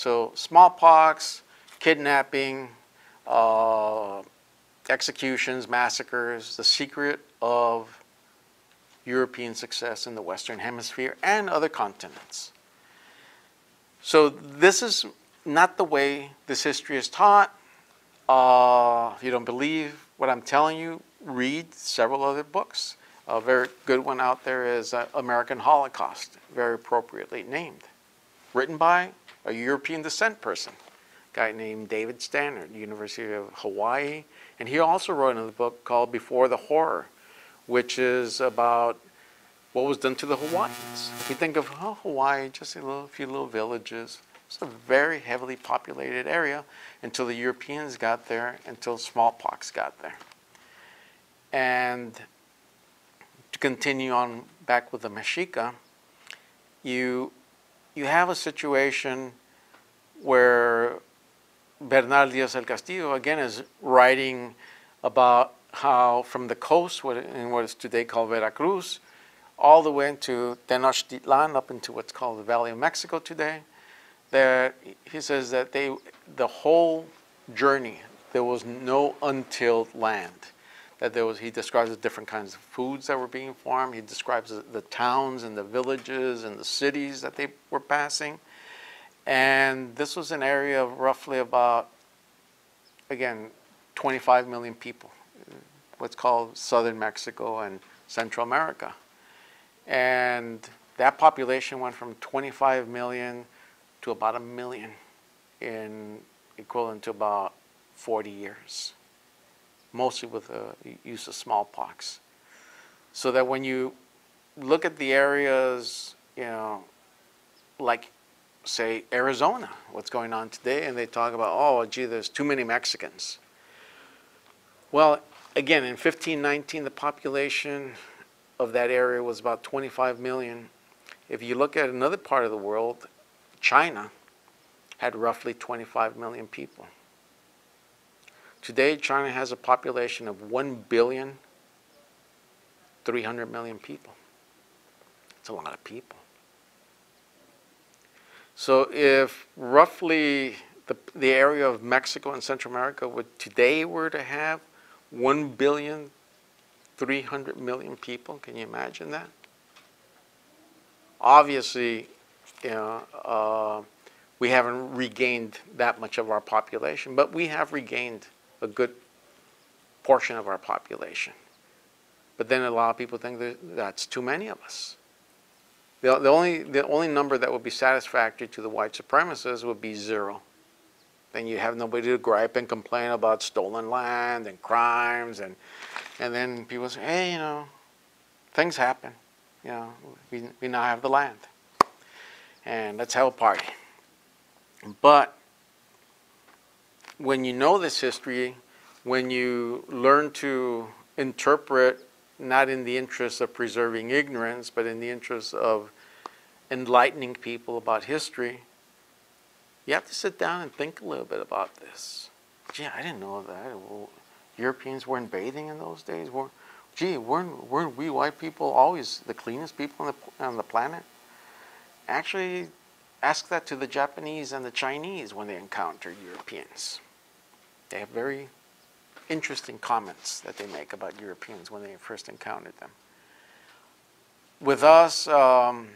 So smallpox, kidnapping, executions, massacres, the secret of European success in the Western Hemisphere and other continents. So this is not the way this history is taught. If you don't believe what I'm telling you, read several other books. A very good one out there is American Holocaust, very appropriately named, written by a European descent person, a guy named David Stannard, University of Hawaii. And he also wrote another book called Before the Horror, which is about what was done to the Hawaiians. You think of Hawaii, just a few little villages. It's a very heavily populated area until the Europeans got there, until smallpox got there. And to continue on back with the Mexica, you have a situation where Bernal Díaz del Castillo, again, is writing about how from the coast, in what is today called Veracruz, all the way into Tenochtitlan, up into what's called the Valley of Mexico today, that he says that the whole journey, there was no untilled land. That there was, he describes the different kinds of foods that were being farmed. He describes the towns and the villages and the cities that they were passing. And this was an area of roughly about, again, 25 million people, what's called southern Mexico and Central America. And that population went from 25 million to about 1 million in equivalent to about 40 years, mostly with the use of smallpox. So that when you look at the areas, you know, like say Arizona, what's going on today, and they talk about, oh, gee, there's too many Mexicans. Well, again, in 1519, the population of that area was about 25 million. If you look at another part of the world, China had roughly 25 million people. Today, China has a population of 1,300,000,000 people. It's a lot of people. So if roughly the area of Mexico and Central America would today were to have 1,300,000,000 people, can you imagine that? Obviously, you know, we haven't regained that much of our population, but we have regained a good portion of our population. But then a lot of people think that that's too many of us. The only number that would be satisfactory to the white supremacists would be 0. Then you have nobody to gripe and complain about stolen land and crimes, and then people say, hey, you know, things happen. You know, we now have the land, and let's have a party. But when you know this history, when you learn to interpret not in the interest of preserving ignorance, but in the interest of enlightening people about history, you have to sit down and think a little bit about this. Gee, I didn't know that. Well, Europeans weren't bathing in those days. Gee, weren't we white people always the cleanest people on the planet? Actually, ask that to the Japanese and the Chinese when they encounter Europeans. They have very interesting comments that they make about Europeans when they first encountered them. With us, the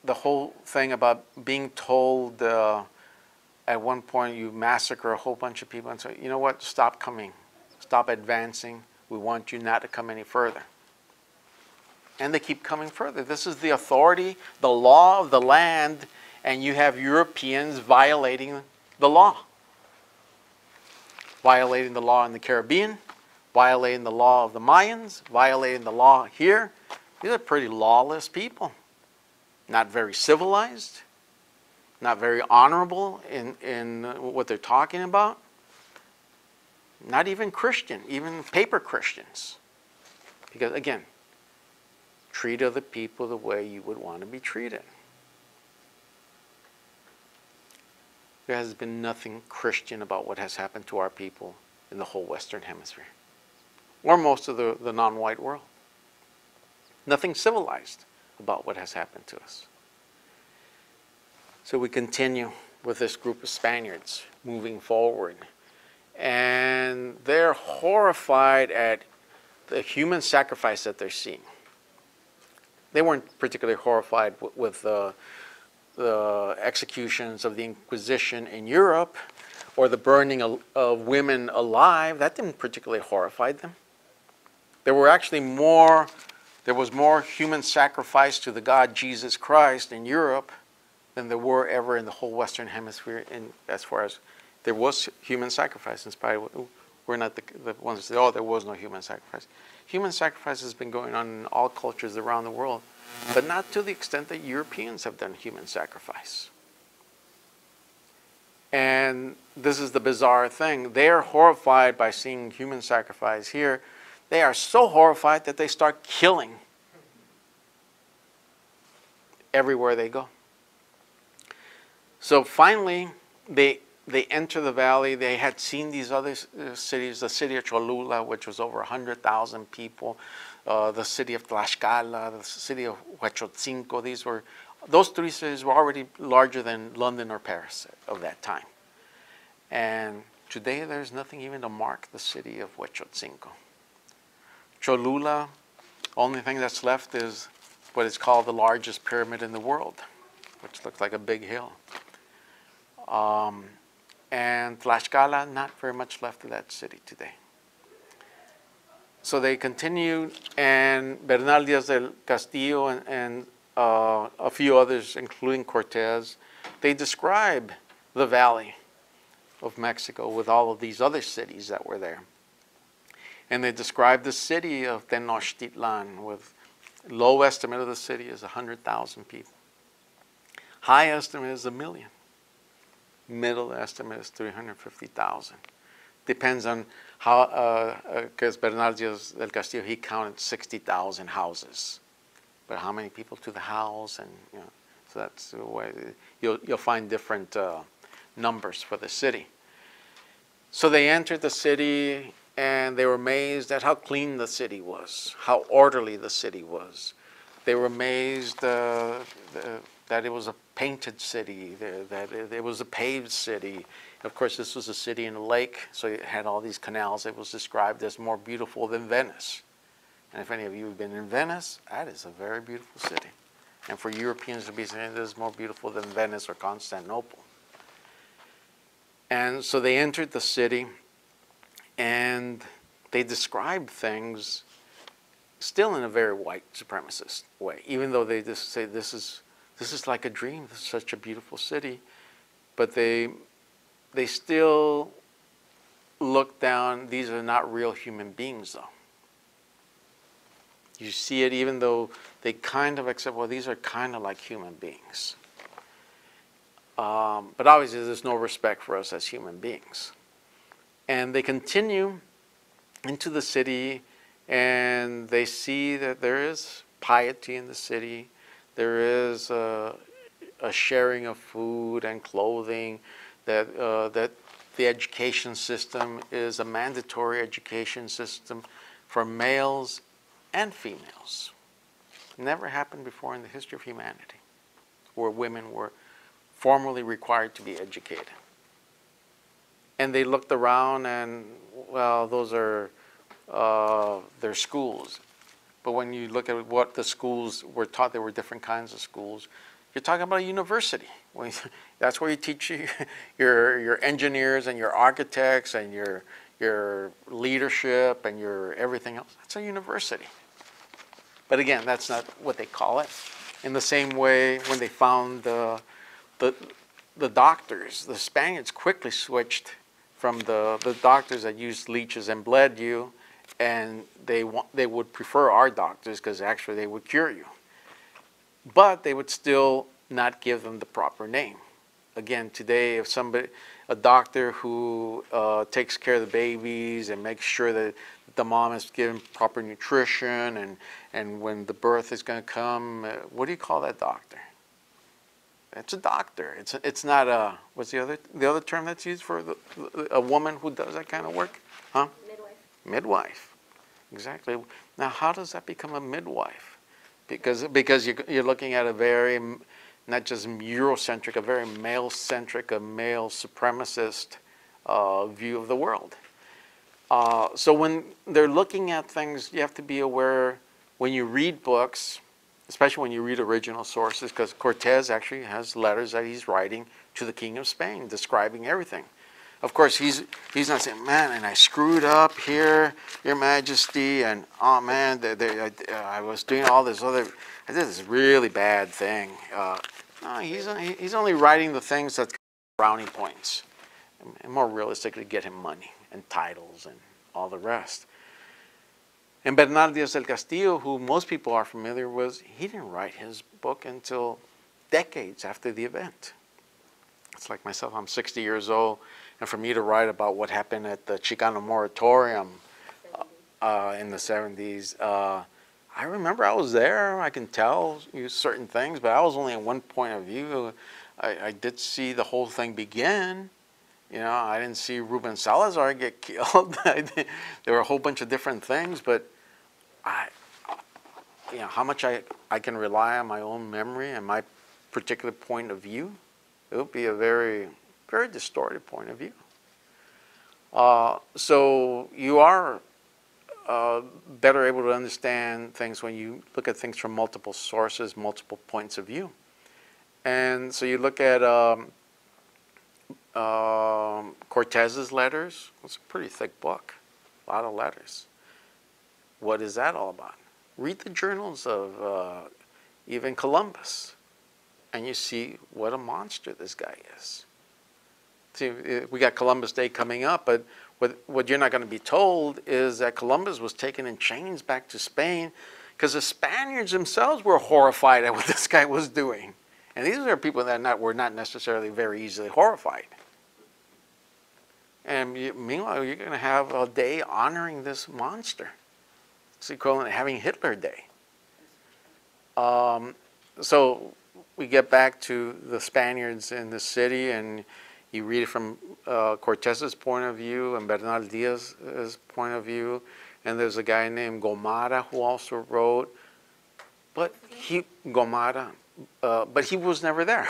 whole thing about being told at one point you massacre a whole bunch of people and say, you know what, stop coming, stop advancing, we want you not to come any further. And they keep coming further. This is the authority, the law of the land, and you have Europeans violating the law. Violating the law in the Caribbean, violating the law of the Mayans, violating the law here. These are pretty lawless people. Not very civilized, not very honorable in what they're talking about. Not even Christian, even paper Christians. Because again, treat other people the way you would want to be treated. There has been nothing Christian about what has happened to our people in the whole Western Hemisphere, or most of the non-white world. Nothing civilized about what has happened to us. So we continue with this group of Spaniards moving forward. And they're horrified at the human sacrifice that they're seeing. They weren't particularly horrified with the executions of the Inquisition in Europe or the burning of women alive. That didn't particularly horrify them. There was more human sacrifice to the God Jesus Christ in Europe than there were ever in the whole Western Hemisphere, as far as there was human sacrifice. In spite of, we're not the ones that say, oh, there was no human sacrifice. Human sacrifice has been going on in all cultures around the world, but not to the extent that Europeans have done human sacrifice. And this is the bizarre thing. They are horrified by seeing human sacrifice here. They are so horrified that they start killing everywhere they go. So finally, they enter the valley. They had seen these other cities, the city of Cholula, which was over 100,000 people, the city of Tlaxcala, the city of Huechotzinco. Those three cities were already larger than London or Paris of that time. And today there's nothing even to mark the city of Huechotzinco. Cholula, only thing that's left is what is called the largest pyramid in the world, which looks like a big hill. And Tlaxcala, not very much left of that city today. So they continued, and Bernal Díaz del Castillo and a few others, including Cortez, they describe the valley of Mexico with all of these other cities that were there. And they describe the city of Tenochtitlan with low estimate of the city is 100,000 people. High estimate is 1 million. Middle estimate is 350,000. Depends on how, because Bernal Díaz del Castillo, he counted 60,000 houses. But how many people to the house? And so that's the way you'll find different numbers for the city. So they entered the city, and they were amazed at how clean the city was, how orderly the city was. They were amazed that it was a painted city, that it was a paved city. Of course, this was a city in a lake, so it had all these canals. It was described as more beautiful than Venice. And if any of you have been in Venice, that is a very beautiful city. And for Europeans to be saying this is more beautiful than Venice or Constantinople. And so they entered the city, and they described things still in a very white supremacist way, even though they just say this is like a dream, this is such a beautiful city. But they still look down, these are not real human beings though. You see it even though they kind of accept, well, these are kind of like human beings. But obviously there's no respect for us as human beings. And they continue into the city, and they see that there is piety in the city. There is a sharing of food and clothing, that the education system is a mandatory education system for males and females. Never happened before in the history of humanity, where women were formally required to be educated. And they looked around and, well, those are their schools. But when you look at what the schools were taught, there were different kinds of schools. You're talking about a university. That's where you teach your engineers and your architects and your leadership and your everything else. That's a university. But again, that's not what they call it. In the same way, when they found the doctors, the Spaniards quickly switched from the doctors that used leeches and bled you, and they would prefer our doctors because actually they would cure you. But they would still not give them the proper name. Again, today, if a doctor who takes care of the babies and makes sure that the mom is given proper nutrition, and when the birth is going to come, what do you call that doctor? It's a doctor. It's not a, what's the other term that's used for a woman who does that kind of work? Huh? Midwife. Midwife. Exactly. Now, how does that become a midwife? Because you're looking at a very not just Eurocentric, a very male-centric, a male supremacist view of the world. So when they're looking at things, you have to be aware when you read books, especially when you read original sources, because Cortez actually has letters that he's writing to the King of Spain describing everything. Of course, he's not saying, man, and I screwed up here, Your Majesty, and oh man, I was doing all this other, I did this really bad thing. No, he's only writing the things that brownie points, and more realistically get him money and titles and all the rest. And Bernal Díaz del Castillo, who most people are familiar with, he didn't write his book until decades after the event. It's like myself, I'm 60 years old, and for me to write about what happened at the Chicano Moratorium in the 70s, I remember I was there. I can tell you certain things, but I was only at one point of view. I did see the whole thing begin. You know, I didn't see Ruben Salazar get killed. There were a whole bunch of different things, but you know, how much I can rely on my own memory and my particular point of view, it would be a very, very distorted point of view. So you are better able to understand things when you look at things from multiple sources, multiple points of view. And so you look at Cortez's letters. It's a pretty thick book, a lot of letters. What is that all about? Read the journals of even Columbus, and you see what a monster this guy is. See, we got Columbus Day coming up, but what you're not going to be told is that Columbus was taken in chains back to Spain because the Spaniards themselves were horrified at what this guy was doing. And these are people that were not necessarily very easily horrified. And meanwhile, you're going to have a day honoring this monster. It's equivalent to having Hitler Day. So we get back to the Spaniards in the city, and you read it from Cortez's point of view and Bernal Díaz's point of view. And there's a guy named Gomara who also wrote, but he was never there.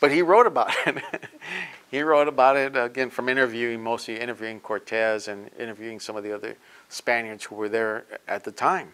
But he wrote about it. He wrote about it, again, from mostly interviewing Cortez and interviewing some of the other Spaniards who were there at the time.